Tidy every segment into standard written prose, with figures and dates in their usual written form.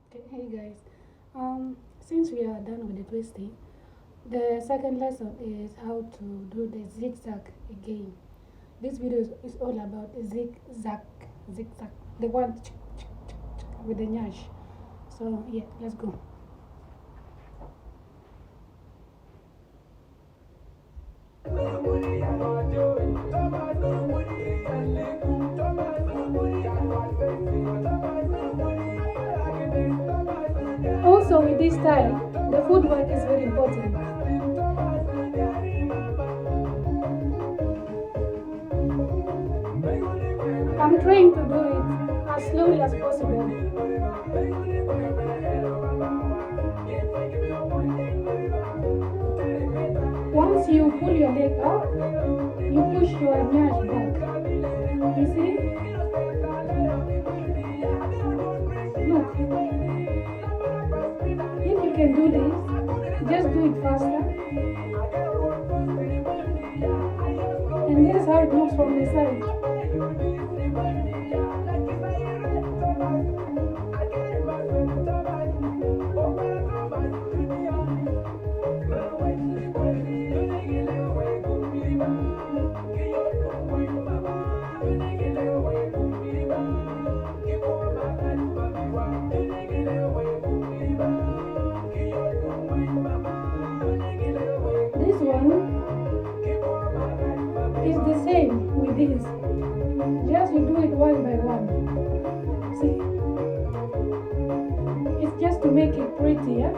Okay, hey guys. Since we are done with the twisting, the second lesson is how to do the zigzag again. This video is all about zigzag, the one with the nyash. So yeah, let's go. Also, with this style, the footwork is very important. I'm trying to do it as slowly as possible. Once you pull your leg up, you push your nyash back. You see? Look. If you can do this, just do it faster. And this is how it looks from the side. This one is the same with this. Just you do it one by one. See? It's just to make it prettier.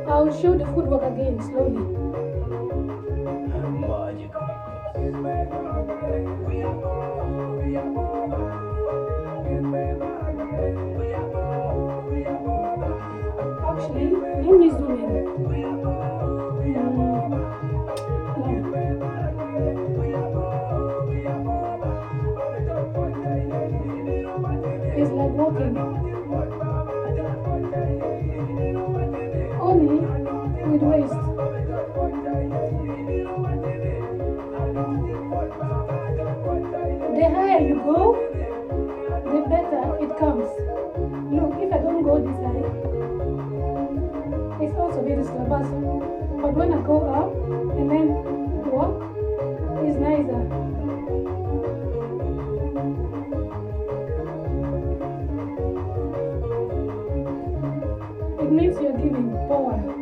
I'll show the footwork again slowly. Actually, let me zoom in. It's like walking. Only with waist. The higher you go, the better it comes. Look, if I don't go this high, it's also very slow. But when I go up and then walk, it's nicer. It means you're giving power.